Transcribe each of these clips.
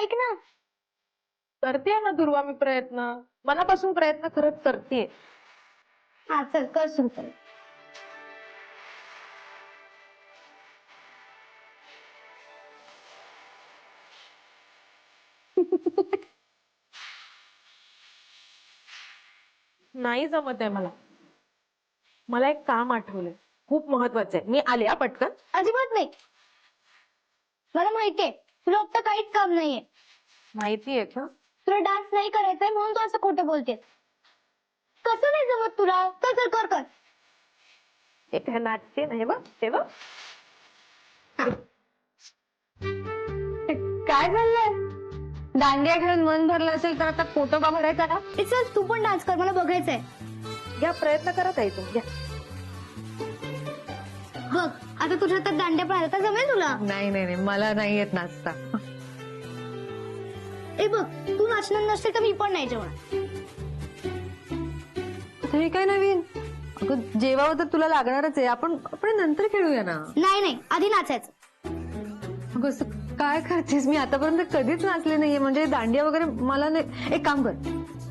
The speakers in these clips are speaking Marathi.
ऐक ना. करते ना दुर्वा मी प्रयत्न, मनापासून प्रयत्न खरंच करते. हा चल कर सुरू कर. नाही जमत आहे मला. मला एक काम आठवलंय, खूप महत्वाचं आहे. मी आले हा पटकन. अजिबात नाही. मला माहितीये तुला आता काहीच काम नाहीये. माहितीये का? तुला डान्स नाही करायचंय म्हणून तू असं खोटं बोलतेस. कसं नाही जमत तुला? चल चल कर कर. हे काय नाचते नाही बघ ते बघ. काय झालंय? दांडिया खेळून मन भरलं असेल तर आता फोटो का भरायचा का? चल तू पण डान्स कर, मला बघायचंय. घ्या प्रयत्न करत आहे तू. घ्या. बघ आता तुझ्या हातात दांड्या पण आल्या तर जमेल तुला? नाही नाही नाही, मला नाही येत नाचता. ए बघ तू नाचणार नसते तर मी पण नाही जेवणार. हे काय नवीन? अगं जेवावं तर तुला लागणारच आहे. आपण आपण नंतर खेळूया ना. नाही नाही आधी नाचायचं. अगं असं काय करतेस? मी आतापर्यंत कधीच नाचले नाहीये. म्हणजे दांडिया वगैरे मला नाही. एक काम कर,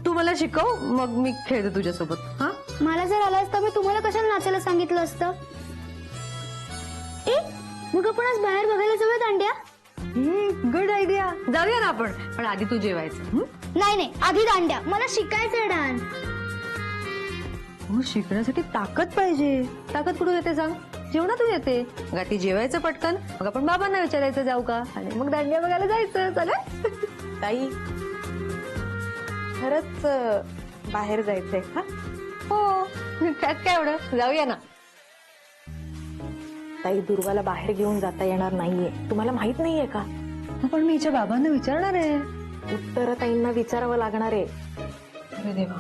तू मला शिकव, मग मी खेळते तुझ्यासोबत. हा मला जर आलं असतं मी तुम्हाला कशाला नाचायला सांगितलं असतं. ए मग आपण आज बाहेर बघायला जाऊया दांड्या? Good idea. जाऊया ना आपण, पण आधी तू जेवायचं. नाही नाही आधी दांड्या. मला शिकायचंय डान्स. शिकण्यासाठी ताकद पाहिजे. ताकद कुठून येते सांग? जेवणातून येते. मग आधी जेवायचं पटकन, मग आपण बाबांना विचारायचं जाऊ का, आणि मग दांडिया बघायला जायचं. चला. ताई खरंच बाहेर जायचंय का? हो, त्यात काय एवढं, जाऊया ना. ताई दुर्वाला बाहेर घेऊन जाता येणार नाहीये, तुम्हाला माहित नाहीये का? पण मी हिच्या बाबांना विचारणार आहे. उत्तर ताईंना विचारावं लागणार आहे. अरे देवा.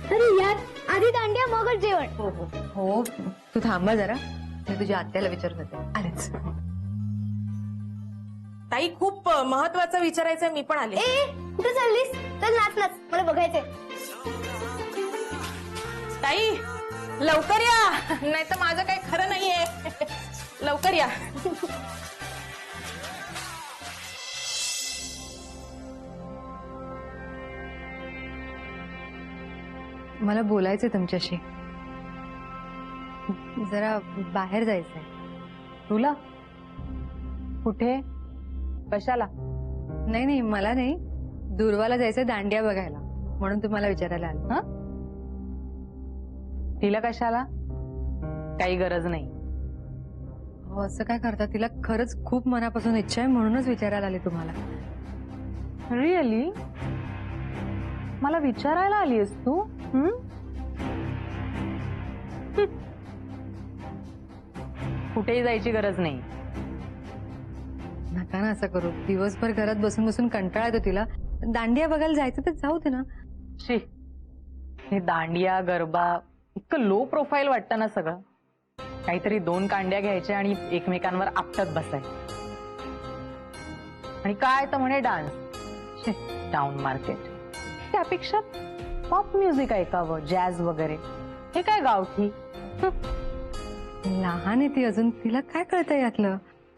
अरे यार आधी दांड्या मगच जेवण. हो हो. हो, तू थांबा जरा, मी तुझ्या आत्याला विचारत होते. आलेच. ताई खूप महत्वाचं विचारायचंय, मी पण आले. ए कुठे चाललीस? चल नाच नाच, मला बघायचंय. ताई लवकर या, नाही तर माझं काही खरं नाहीये. लवकर या. मला बोलायचंय तुमच्याशी. जरा बाहेर जायचंय. तुला? कुठे? कशाला? नाही नाही, मला नाही, दुर्वाला जायचंय दांडिया बघायला, म्हणून तुम्हाला विचारायला आलं. हा? तिला कशाला? काही गरज नाही. हो, असं काय करता? तिला खरंच खूप मनापासून इच्छा आहे, म्हणूनच विचारायला आले तुम्हाला. रिअली? मला विचारायला आलीस तू? कुठेही जायची गरज नाही. नका ना असं करू. दिवसभर घरात बसून बसून कंटाळा येतो तिला. दांडिया बघायला जायचं तर जाऊ दे ना. शी, हे दांडिया गरबा इतकं लो प्रोफाईल वाटतं ना सगळं. काहीतरी 2 कांड्या घ्यायच्या आणि एकमेकांवर आपटत बसायचं. आणि काय तर म्हणे डान्स. Town market. त्यापेक्षा पॉप म्युझिक ऐकावं, जॅझ वगैरे. हे काय गावठी. लहान आहे ती अजून, तिला काय कळतं यातलं.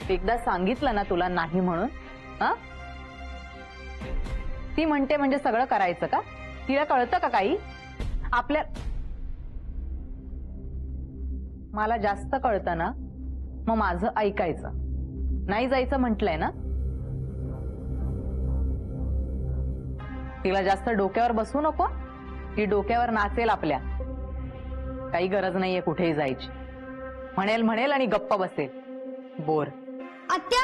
एकदा सांगितलं ना तुला नाही म्हणून. हा, ती म्हणते म्हणजे सगळं करायचं का? तिला कळतं का काही? आपल्या मला जास्त कळतं ना, मग माझं ऐकायचं. नाही जायचं म्हटलंय ना. तिला जास्त डोक्यावर बसू नको. ती डोक्यावर नाचेल आपल्या. काही गरज नाहीये कुठेही जायची. म्हणेल म्हणेल आणि गप्प बसेल. बोर. आत्या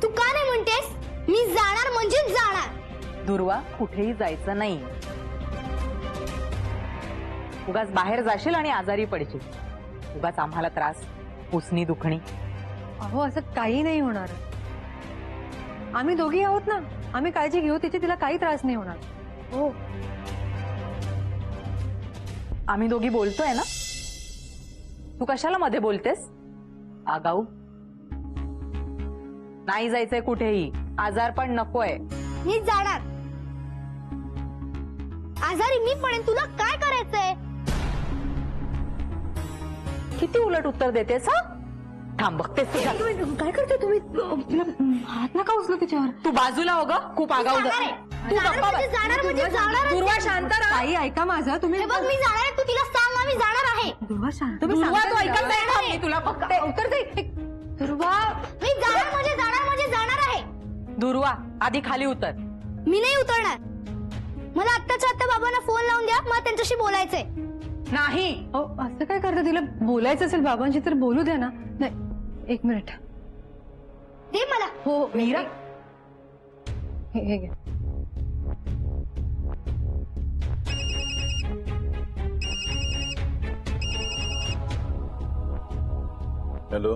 तू का नाही म्हणतेस? मी जाणार म्हणजे जाणार. दुर्वा, कुठेही जायचं नाही. उगाच बाहेर जाशील आणि आजारी पडशील. उगाच आम्हाला त्रास, उसनी दुखणी. अहो असं काही नाही होणार. आम्ही दोघी आहोत ना, आम्ही काळजी घेऊ तिची. तिला काही त्रास नाही होणार. हो, आम्ही दोघी बोलतोय ना. तू कशाला मध्ये बोलतेस? आगाऊ. नाही जायचंय कुठेही. आजार पण नकोय. मी जाणार. आजारी मी पडेन, तुला काय करायचंय? किती उलट उत्तर देतेस. हा, थांब बघतेस तुझ्या. काय करते तुम्ही तिला हात नका उचलू तिच्यावर. तू बाजूला हो ग, खूप आगाऊ जाणार आहे. जाणार म्हणजे जाणार आहे. दुर्वा शांत राहा. ताई ऐका माझं, तुम्ही हे बघ मी जाणार आहे, तू तिला सांग ना मी जाणार आहे. दुर्वा शांत. दुर्वा तू ऐकत नाही का? मी तुला बघते. उत्तर दे. दुर्वा मी जाणार म्हणजे जाणार आहे. दुर्वा आधी खाली उतर. मी नाही उतरणार. मला आत्ताच्या आत्ता बाबांना फोन लावून द्या, मला त्यांच्याशी बोलायचंय. नाही. असं काय करता? तिला बोलायचं असेल बाबांशी तर बोलू द्या ना. नाही, एक मिनिट. दे मला. हो मीरा? हे घे. हॅलो.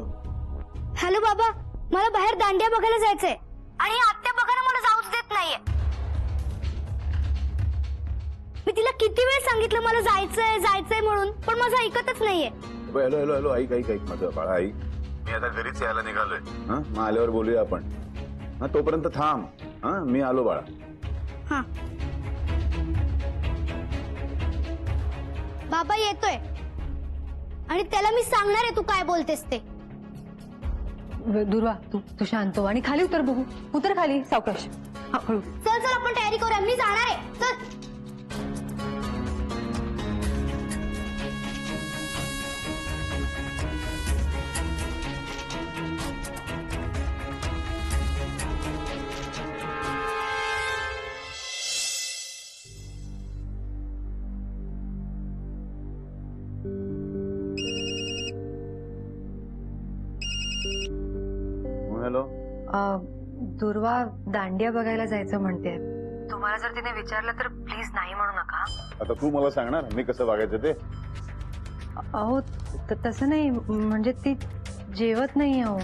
हॅलो बाबा, मला बाहेर दांडिया बघायला जायचंय आणि आत्या बघायला मला जाऊच देत नाहीये. मी तिला किती वेळ सांगितलं मला जायचंय म्हणून, पण माझं ऐकतच नाहीये. हॅलो हॅलो हॅलो ऐक ऐक ऐक माझं बाळा ऐक. मी आता घरीच यायला निघालोय. हा मग आल्यावर बोलूया आपण. हा तोपर्यंत थांब. हा मी आलो बाळा. हा बाबा येतोय आणि त्याला मी सांगणार आहे तू काय बोलतेस ते. दुर्वा तू शांत हो आणि खाली उतर. बघू, उतर खाली सावकाश. हा हळू. चल चल आपण तयारी करूया, मी जाणार आहे. चल. हॅलो. दुर्वा दांडिया बघायला जायचं म्हणते. तुम्हाला जर तिने विचारलं तर प्लीज नाही म्हणू नका. आता तू मला सांगणार मी कसं वागायचं ते. अहो तसं नाही, म्हणजे ती जेवत नाही. अहो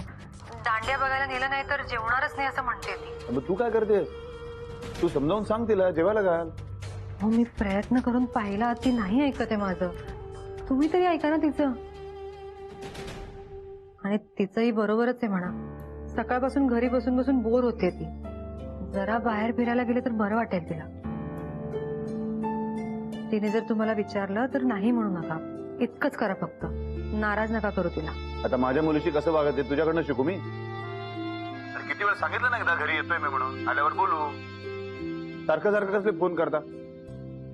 दांडिया बघायला नेलं नाही तर जेवणारच नाही असं म्हणते ती. मग तू काय करतेस? तू समजावून सांग तिला, जेवायला घाल. हो मी प्रयत्न करून पाहिला, ती नाही ऐकत आहे माझं. तुम्ही तरी ऐका ना तिचं. आणि तिचंही बरोबरच आहे म्हणा. सकाळपासून घरी बसून बसून बोर होते ती. जरा बाहेर फिरायला गेले तर बरं वाटेल तिला. तिने जर तुम्हाला विचारलं तर नाही म्हणू नका. इतकंच करा फक्त. नाराज नका करू तिला. आता माझ्या मुलीशी कसं वागायचं तुझ्याकडनं शिकू मी? किती वेळ सांगितलं ना एकदा घरी येतोय मी म्हणून, आल्यावर बोलू. सारखं सारखं कसले फोन करता?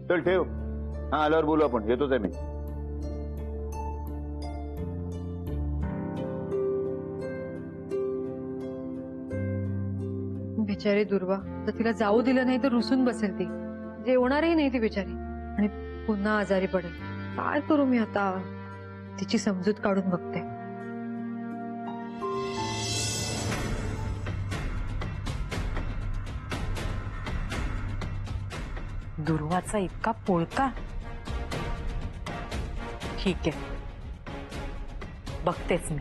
चल ठेव. हा आल्यावर बोलू आपण. येतोच आहे मी. बिचारी दुर्वा, तर तिला जाऊ दिलं नाही तर रुसून बसेल ती. जेवणारही नाही ती बिचारी आणि पुन्हा आजारी पडेल. काय करू मी आता? तिची समजूत काढून बघते. दुर्वाचा इतका पोळका. ठीक आहे, बघतेच मी.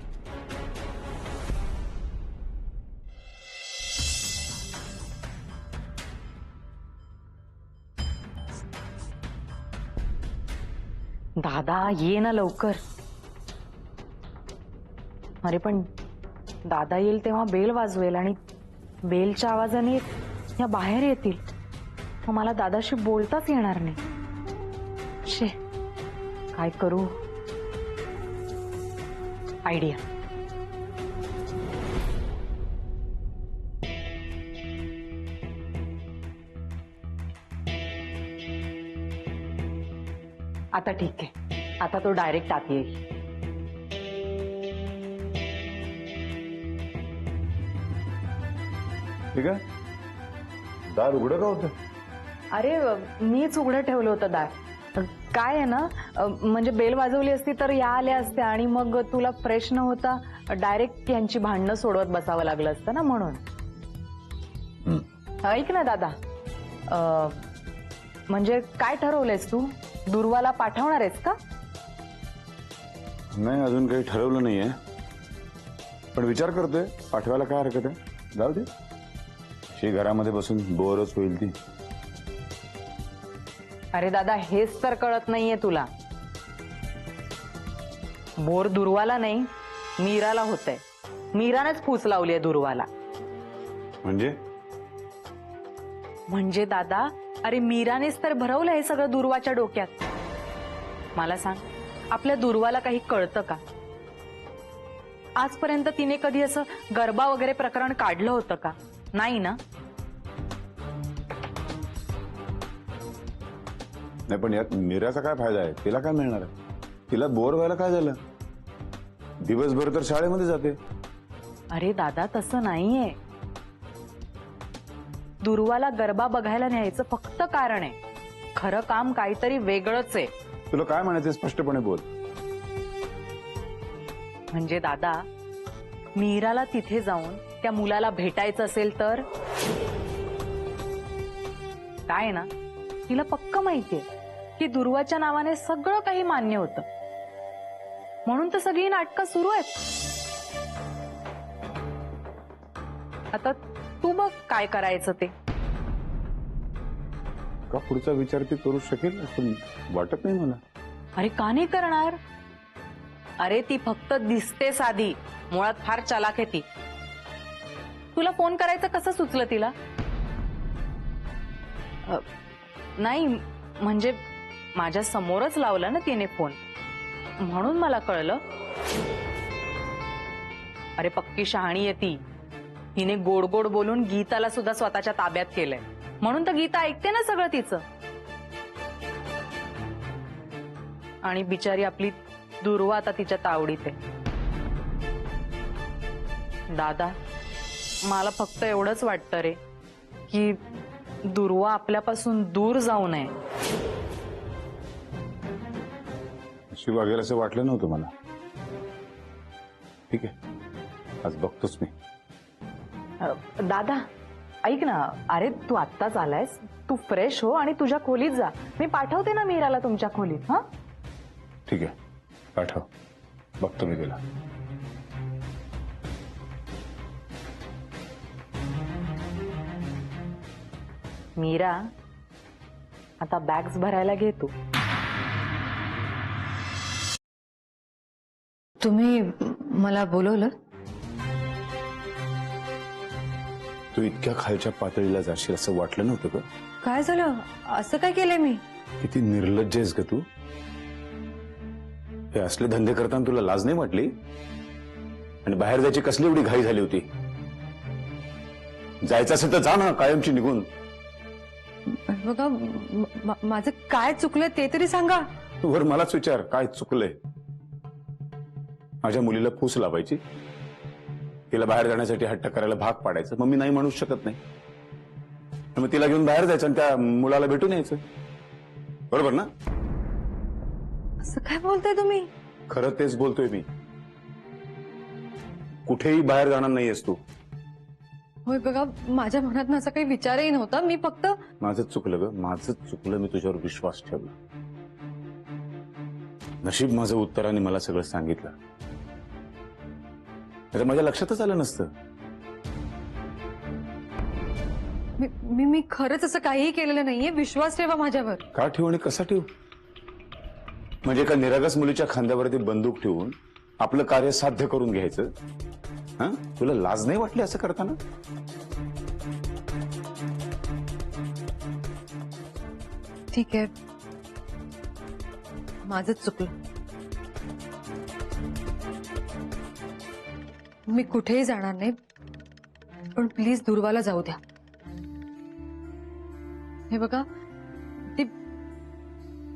दादा ये ना लवकर. अरे पण दादा येईल तेव्हा बेल वाजवेल आणि बेलच्या आवाजाने या बाहेर येतील. मग मला दादाशी बोलताच येणार नाही. शे, काय करू? आयडिया. आता ठीक आहे. आता तो डायरेक्ट आत येईल. ठीक आहे. दार उघडं का होतं? अरे मीच उघडं ठेवलं होतं दार. काय आहे ना, म्हणजे बेल वाजवली असती तर या आल्या असत्या आणि मग तुला फ्रेश न होता डायरेक्ट यांची भांडणं सोडवत बसावं लागलं असतं ना, म्हणून. ऐक ना दादा, म्हणजे काय ठरवलंयस तू? दुर्वाला पाठवणार आहेस का? नाही, अजून काही ठरवलं नाहीये, पण विचार करतोय पाठवायला काय हरकत आहे. जाऊ दे, शी घरामध्ये बसून बोरच होईल ती. अरे दादा, हेच तर कळत नाहीये तुला. बोर दुर्वाला नाही, मीराला होतंय. मीरानेच फूस लावलीये दुर्वाला. म्हणजे दादा, अरे मीरानेच तर भरवलं हे सगळं दुर्वाच्या डोक्यात. मला सांग, आपल्या दुर्वाला काही कळतं का? आजपर्यंत तिने कधी असं गरबा वगैरे प्रकरण काढलं होतं का? नाही ना? नाही पण यात मीराचा काय फायदा आहे? तिला काय मिळणार आहे? तिला बोर व्हायला काय झालं? दिवसभर तर शाळेमध्ये जाते. अरे दादा, तसं नाहीये. दुर्वाला गरबा बघायला न्यायचं फक्त कारण आहे. खरं काम काहीतरी वेगळंच आहे. तुला काय म्हणायचं स्पष्टपणे बोल. म्हणजे दादा, मीराला तिथे जाऊन त्या मुलाला भेटायचं असेल तर काय ना, तिला पक्क माहितीये की दुर्वाच्या नावाने सगळं काही मान्य होतं, म्हणून तर सगळी नाटकं सुरू आहेत. आता तू बघ काय करायचं ते. का पुढचा विचार ती करू शकेल असं वाटत नाही मला. अरे का नाही करणार? अरे ती फक्त दिसते साधी, मुळात फार चालाक आहे ती. तुला फोन करायचं कसं सुचलं तिला? नाही म्हणजे माझ्या समोरच लावला ना तिने फोन, म्हणून मला कळलं. अरे पक्की शहाणी आहे ती. तिने गोड गोड बोलून गीताला सुद्धा स्वतःच्या ताब्यात केलंय, म्हणून तर गीता ऐकते ना सगळं तिचं. आणि बिचारी आपली दुर्वा आता तिच्या तावडीत आहे. दादा, मला फक्त एवढंच वाटतं रे की दुर्वा आपल्यापासून दूर जाऊ नये. अशी वागेल असं वाटलं नव्हतं मला. ठीक आहे, आज बघतोच मी. दादा ऐक ना, अरे तू आत्ताच आलायस, तू फ्रेश हो आणि तुझ्या खोलीत जा. मी पाठवते ना मीराला तुमच्या खोलीत. हा ठीक आहे, पाठव. बघतो मी तिला. मीरा, आता बॅग्स भरायला घे तू. तुम्ही मला बोलवलं? तू इतक्या खालच्या पातळीला जाशील असं वाटलं नव्हतं का? काय झालं? असं काय केलंय मी? किती निर्लज्ज आहेस ग तू. हे असले धंदे करताना तुला लाज नाही वाटली? आणि बाहेर जायची कसली एवढी घाई झाली होती? जायचं असेल तर जा ना, कायमची निघून. बघा, माझं काय चुकलं ते तरी सांगा. वर मलाच विचार, काय चुकलंय? माझ्या मुलीला फूस लावायची, तिला बाहेर जाण्यासाठी हट्ट करायला भाग पाडायचं, मग मी नाही म्हणू शकत नाही. मग तिला घेऊन बाहेर जायचं आणि त्या मुलाला भेटून यायचं. बरोबर ना? असं काय बोलताय तुम्ही? खरं तेच बोलतोय मी. कुठेही बाहेर जाणार नाहीयेस तू. होय बघा, माझ्या मनात असा काही विचारही नव्हता. मी फक्त माझंच चुकलं ग, माझंच चुकलं. मी तुझ्यावर विश्वास ठेवला. नशीब माझं उत्तराने मला सगळं सांगितलं. आता माझ्या लक्षातच आलं नसतं. मी खरंच असं काहीही केलेलं नाहीये. विश्वास ठेवा माझ्यावर. का ठेवू आणि कसा ठेवू? म्हणजे एका निरागस मुलीच्या खांद्यावरती बंदूक ठेवून आपलं कार्य साध्य करून घ्यायचं? हा, तुला लाज नाही वाटली असं करताना? ठीक आहे, माझंच चुकलं. मी कुठेही जाणार नाही, पण प्लीज दुर्वाला जाऊ द्या. हे बघा,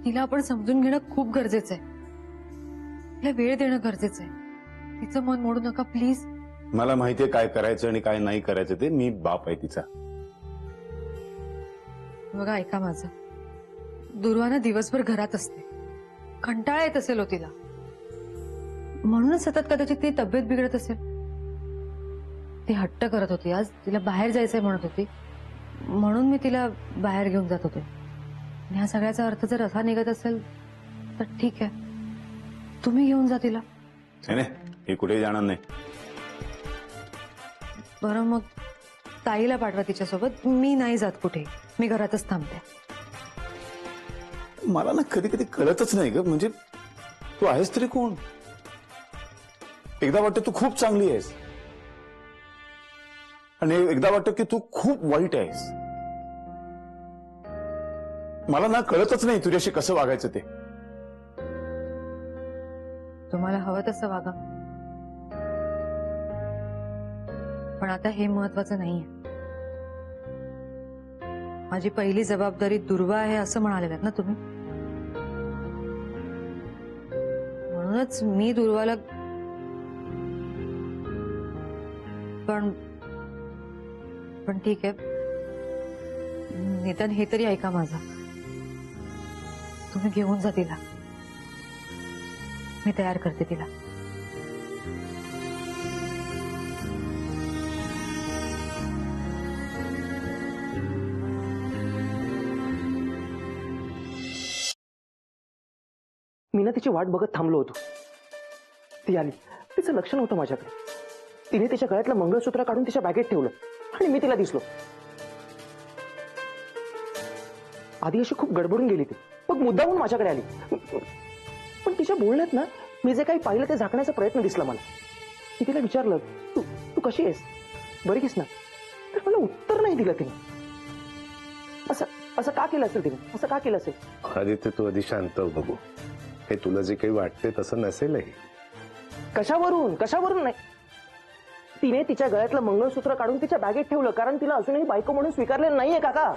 तिला आपण समजून घेणं खूप गरजेचं आहे. तिला वेळ देणं गरजेचं आहे. तिचं मन मोडू नका प्लीज. मला माहितीये काय करायचं आणि काय नाही करायचं ते. मी बाप आहे तिचा. बघा, ऐका माझं. दुर्वाना दिवसभर घरात असते. कंटाळा येत असेल हो तिला, म्हणूनच सतत कदाचित ती तब्येत बिघडत असेल. ती हट्ट करत होती. आज तिला बाहेर जायचंय म्हणत होती, म्हणून मी तिला बाहेर घेऊन जात होते. आणि ह्या सगळ्याचा अर्थ जर असा निघत असेल तर ठीक आहे, तुम्ही घेऊन जा तिला. नाही, हे कुठेही जाणार नाही. बरं, मग ताईला पाठवा तिच्यासोबत. मी नाही जात कुठे, मी घरातच थांबते. मला ना कधी कधी कळतच नाही ग. म्हणजे तू आहेस तरी कोण? एकदा वाटतं तू खूप चांगली आहेस आणि एकदा वाटतं की तू खूप वाईट आहेस. मला ना कळतच नाही तुझ्याशी कसं वागायचं ते. तुम्हाला हवं तसं वागा. पण आता हे महत्वाचं नाहीये. माझी पहिली जबाबदारी दुर्वा आहे असं म्हणालेलात ना तुम्ही. म्हणूनच मी दुर्वाला पण ठीक आहे, निदान हे तरी ऐका माझं. तुम्ही घेऊन जा तिला, मी तयार करते तिला. मी ना तिची वाट बघत थांबलो होतो. ती आली, तिचं लक्ष नव्हतं माझ्याकडे. तिने तिच्या गळ्यातलं मंगळसूत्र काढून तिच्या बॅगेत ठेवलं आणि मी तिला दिसलो. आधी अशी खूप गडबडून गेली ती, मग मुद्दामून माझ्याकडे आली. पण तिच्या बोलण्यात ना मी जे काही पाहिलं ते झाकण्याचा प्रयत्न दिसला मला. मी तिला विचारलं, तू तू कशी आहेस, बरी आहेस ना? तर मला उत्तर नाही दिलं तिने. असं असं का केलं असेल तिने, असं का केलं असेल? आदित्य, तू आधी शांत हो बघू. हे तुला जे काही वाटते तसं नसेलही. कशावरून कशावरून नाही. तिने तिच्या गळ्यातलं मंगळसूत्र काढून तिच्या बॅगेत ठेवलं कारण तिला अजूनही बायको म्हणून स्वीकारलेलं नाहीये काका.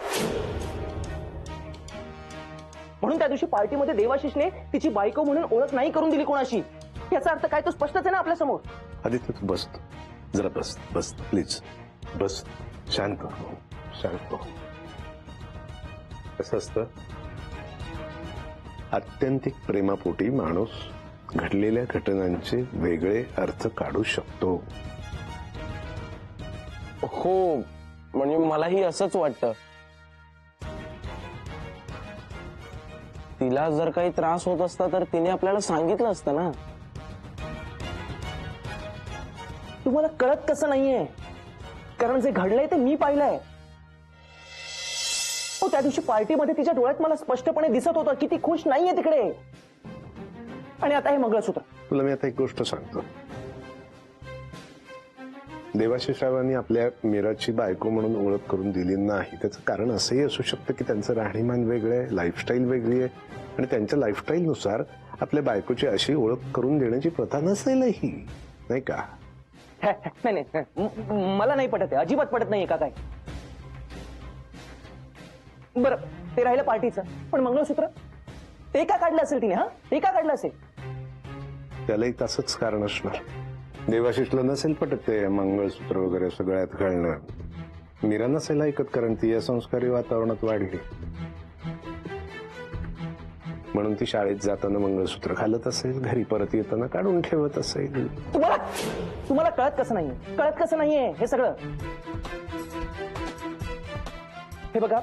म्हणून त्या दिवशी पार्टीमध्ये देवाशिषने तिची बायको म्हणून ओळख नाही करून दिली कोणाशी. याचा अर्थ काय तो स्पष्टच आहे ना आपल्या समोर. आदित्य, तू बस, जरा बस बस प्लीज बस. शांत हो, शांत हो. कसं असतं, आत्यंतिक प्रेमापोटी माणूस घडलेल्या घटनांचे वेगळे अर्थ काढू शकतो. हो, म्हणजे मलाही असंच वाटतं. तिला जर काही त्रास होत असता तर तिने आपल्याला सांगितलं असतं ना. तुम्हाला कळत कसं नाहीये, कारण जे घडलंय ते मी पाहिलंय. हो, त्या दिवशी पार्टीमध्ये तिच्या डोळ्यात मला स्पष्टपणे दिसत होतं की ती खुश नाहीये तिकडे. आणि आता हे मंगळसूत्र. तुला मी आता एक गोष्ट सांगतो. देवाशिषरावांनी आपल्या मीराची बायको म्हणून ओळख करून दिली नाही. त्याचं कारण असंही असू शकतं की त्यांचं राहणीमान वेगळं आहे, लाईफस्टाईल वेगळी आहे आणि त्यांच्या लाईफस्टाईलनुसार आपल्या बायकोची अशी ओळख करून देण्याची प्रथा नसेलही, नाही का? नाही नाही, मला नाही पटत आहे, अजिबात पटत नाहीये का काय. बरं, ते राहिलं पार्टीचं, पण मंगळसूत्र ते का काढलं असेल तिने? हा, ते का काढलं असेल? त्यालाही तसंच कारण असणार. देवाशिषला नसेल पटत ते मंगळसूत्र वगैरे सगळ्यात घालणं. मीरा नसेल ऐकत, कारण ती या संस्कारी वातावरणात वाढली. म्हणून ती शाळेत जाताना मंगळसूत्र घालत असेल, घरी परत येताना काढून ठेवत असेल. तुम्हाला कळत कसं नाहीये, कळत कसं नाहीये हे सगळं? हे बघा,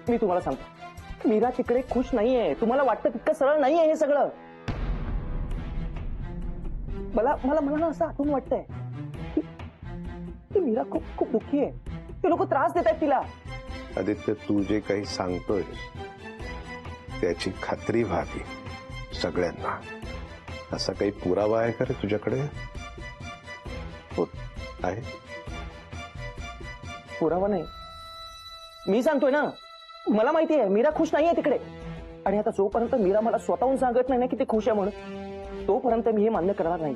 मी तुम्हाला सांगतो, मीरा तिकडे खुश नाहीये. तुम्हाला वाटतं तितकं सरळ नाहीये हे सगळं. मला मला मला ना असं आठवून वाटतंय की मीरा खूप खूप दुःखी आहे. ते लोक त्रास देत आहेत तिला. आदित्य, तू जे काही सांगतोय त्याची खात्री व्हावी सगळ्यांना. असा काही पुरावा आहे का रे तुझ्याकडे? हो, आहे? पुरावा नाही, मी सांगतोय ना. मला माहिती आहे मीरा खुश नाहीये तिकडे. आणि आता जोपर्यंत मीरा मला स्वतःहून सांगत नाही ना की ते खुश आहे म्हणून, तोपर्यंत मी हे मान्य करणार नाही.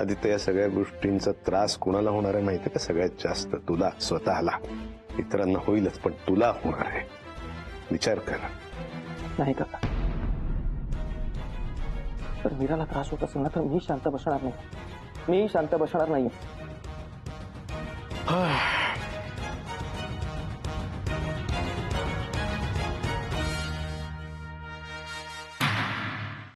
आदित्य, या सगळ्या गोष्टींचा त्रास कुणाला होणार आहे माहितीये का? सगळ्यात जास्त तुला स्वतःला. इतरांना होईलच, पण तुला होणार आहे. विचार कर. नाही का? तर मीराला त्रास होत असेल ना तर मी शांत बसणार नाही. मी शांत बसणार नाही.